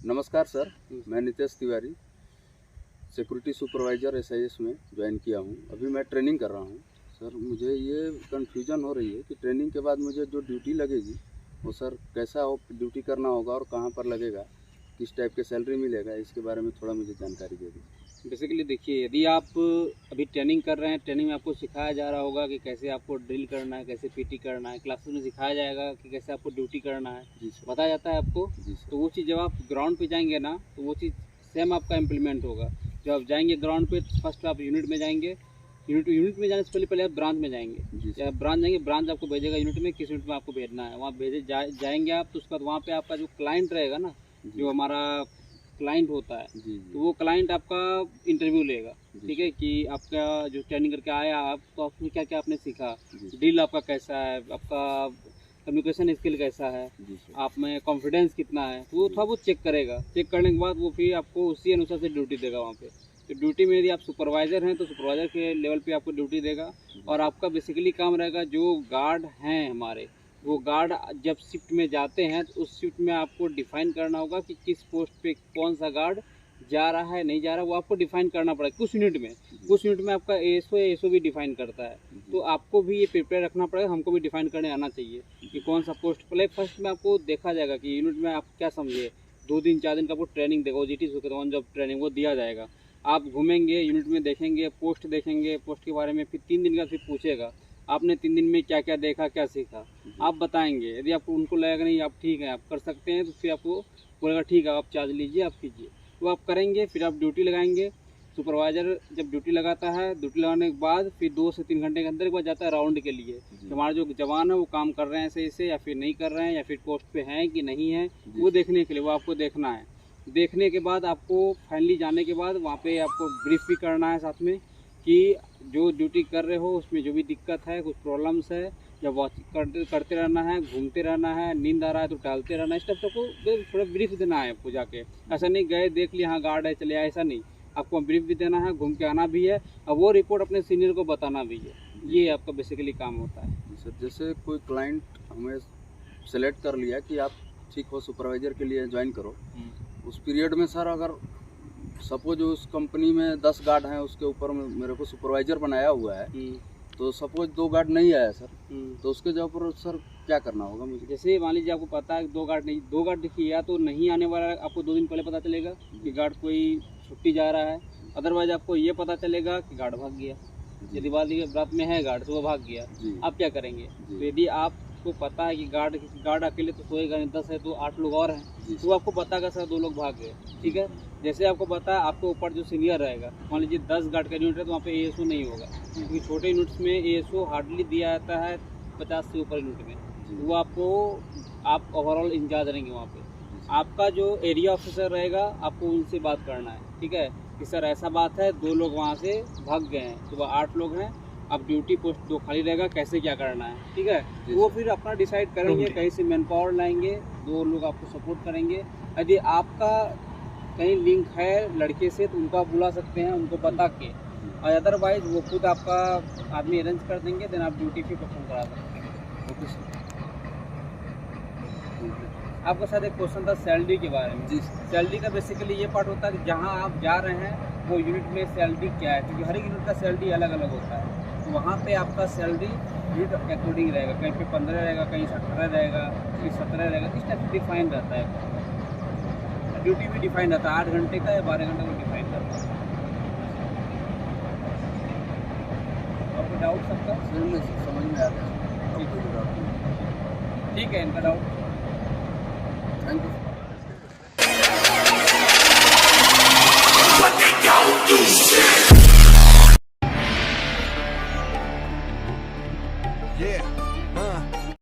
नमस्कार सर, मैं Nitesh Tiwari security supervisor SIS में ज्वाइन किया हूँ। अभी मैं ट्रेनिंग कर रहा हूँ। सर मुझे ये कन्फ्यूजन हो रही है कि ट्रेनिंग के बाद मुझे जो ड्यूटी लगेगी वो सर कैसा ड्यूटी करना होगा और कहाँ पर लगेगा, किस टाइप के सैलरी मिलेगा, इसके बारे में थोड़ा मुझे जानकारी दे दीजिए। बेसिकली देखिए, यदि आप अभी ट्रेनिंग कर रहे हैं, ट्रेनिंग में आपको सिखाया जा रहा होगा कि कैसे आपको ड्रिल करना है, कैसे पीटी करना है, क्लासेस में सिखाया जाएगा कि कैसे आपको ड्यूटी करना है, जी सर। बताया जाता है आपको। जी सर। तो वो चीज़ जब आप ग्राउंड पे जाएंगे ना, तो वो चीज़ सेम आपका इम्प्लीमेंट होगा। जब आप जाएंगे ग्राउंड पे, फर्स्ट आप यूनिट में जाएंगे, यूनिट में जाने से पहले आप ब्रांच में जाएंगे। जी जब ब्रांच जाएंगे, ब्रांच आपको भेजेगा यूनिट में, किस यूनिट में आपको भेजना है, वहाँ जाएंगे आप। तो उसके बाद वहाँ पे आपका जो क्लाइंट रहेगा ना, जो हमारा क्लाइंट होता है, जी तो वो क्लाइंट आपका इंटरव्यू लेगा, जी ठीक है, कि आपका जो ट्रेनिंग करके आया आप, तो उसमें क्या क्या आपने सीखा, जी डील आपका कैसा है, आपका कम्युनिकेशन स्किल कैसा है, जी सर। आप में कॉन्फिडेंस कितना है, तो वो थोड़ा बहुत चेक करेगा। चेक करने के बाद वो फिर आपको उसी अनुसार से ड्यूटी देगा वहाँ पे। तो ड्यूटी में यदि आप सुपरवाइज़र हैं तो सुपरवाइज़र के लेवल पे आपको ड्यूटी देगा। और आपका बेसिकली काम रहेगा, जो गार्ड हैं हमारे, वो गार्ड जब शिफ्ट में जाते हैं तो उस शिफ्ट में आपको डिफाइन करना होगा कि किस पोस्ट पे कौन सा गार्ड जा रहा है, नहीं जा रहा है, वो आपको डिफाइन करना पड़ेगा। कुछ यूनिट में आपका एएसओ भी डिफाइन करता है। तो आपको भी ये प्रिपेयर रखना पड़ेगा, हमको भी डिफाइन करने आना चाहिए कि कौन सा पोस्ट। पहले फर्स्ट में आपको देखा जाएगा कि यूनिट में आप क्या समझे, 2 दिन 4 दिन का आपको ट्रेनिंग देगा, OJT ऑन जॉब ट्रेनिंग वो दिया जाएगा। आप घूमेंगे, यूनिट में देखेंगे, पोस्ट देखेंगे, पोस्ट के बारे में फिर 3 दिन का फिर पूछेगा आपने 3 दिन में क्या क्या देखा, क्या सीखा, आप बताएंगे। यदि आपको उनको लगेगा नहीं आप ठीक है, आप कर सकते हैं, तो फिर आपको बोलेगा ठीक है, आप चार्ज लीजिए, आप कीजिए। तो आप करेंगे, फिर आप ड्यूटी लगाएंगे। सुपरवाइज़र जब ड्यूटी लगाता है, ड्यूटी लगाने के बाद फिर 2 से 3 घंटे के अंदर एक बार जाता है राउंड के लिए। हमारे जो जवान है वो काम कर रहे हैं सही से या फिर नहीं कर रहे हैं, या फिर पोस्ट पे हैं कि नहीं है, वो देखने के लिए, वो आपको देखना है। देखने के बाद आपको फाइनली जाने के बाद वहाँ पे आपको ब्रीफ भी करना है साथ में, कि जो ड्यूटी कर रहे हो उसमें जो भी दिक्कत है, कुछ प्रॉब्लम्स है, या वॉच करते रहना है, घूमते रहना है, नींद आ रहा है तो टहलते रहना है, इस टाइप को थोड़ा ब्रीफ देना है आपको जाके। ऐसा नहीं गए देख लिया हाँ गार्ड है चले आए, ऐसा नहीं, आपको ब्रीफ भी देना है, घूम के आना भी है, और वो रिपोर्ट अपने सीनियर को बताना भी है। ये आपका बेसिकली काम होता है। सर जैसे कोई क्लाइंट हमें सेलेक्ट कर लिया कि आप ठीक हो सुपरवाइज़र के लिए ज्वाइन करो, उस पीरियड में सर अगर सपोज उस कंपनी में 10 गार्ड हैं, उसके ऊपर मेरे को सुपरवाइज़र बनाया हुआ है, तो सपोज 2 गार्ड नहीं आया सर, तो उसके जगह पर सर क्या करना होगा मुझे? जैसे मान लीजिए आपको पता है 2 गार्ड नहीं, 2 गार्ड देखिए, या तो नहीं आने वाला है, आपको 2 दिन पहले पता चलेगा कि गार्ड कोई छुट्टी जा रहा है, अदरवाइज आपको ये पता चलेगा कि गार्ड भाग गया। यदि रात में है गार्ड तो वो भाग गया, आप क्या करेंगे? तो यदि आपको पता है कि गार्ड अकेले तो सोएगा नहीं, 10 है तो 8 लोग और हैं, तो आपको पता है सर 2 लोग भाग गए, ठीक है। जैसे आपको पता है आपके ऊपर जो सीनियर रहेगा, मान लीजिए 10 गार्ड का यूनिट है तो वहाँ पे एएसओ नहीं होगा, क्योंकि छोटे यूनिट्स में एएसओ हार्डली दिया जाता है 50 से ऊपर यूनिट में। तो वो आप ओवरऑल इंचार्ज रहेंगे वहाँ पे। आपका जो एरिया ऑफिसर रहेगा, आपको उनसे बात करना है, ठीक है, कि सर ऐसा बात है 2 लोग वहाँ से भाग गए हैं, तो वह 8 लोग हैं, अब ड्यूटी पोस्ट 2 खाली रहेगा, कैसे क्या करना है, ठीक है। वो फिर अपना डिसाइड करेंगे, कहीं से मैन पावर लाएंगे, 2 लोग आपको सपोर्ट करेंगे। यदि आपका कहीं लिंक है लड़के से तो उनको आप बुला सकते हैं, उनको बता के, और अदरवाइज वो खुद आपका आदमी अरेंज कर देंगे, देन आप ड्यूटी पे परफॉर्म करा सकते हैं। Okay sir. आपका साथ एक क्वेश्चन था सैलरी के बारे में। जी सैलरी का बेसिकली ये पार्ट होता है कि जहाँ आप जा रहे हैं वो यूनिट में सैलरी क्या है, क्योंकि हर एक यूनिट का सैलरी अलग अलग होता है। तो वहाँ पे आपका सैलरी यूनिट अकॉर्डिंग रहेगा, कहीं पे 15 रहेगा, कहीं 18 रहेगा, कहीं 17 रहेगा, इस टाइप से डिफाइन रहता है। ड्यूटी भी डिफाइन रहता है, 8 घंटे का या 12 घंटे का डिफाइन रहता है। आपको डाउट सबका सर में समझ में आ गया। ठीक है, इनका डाउट। Thank you.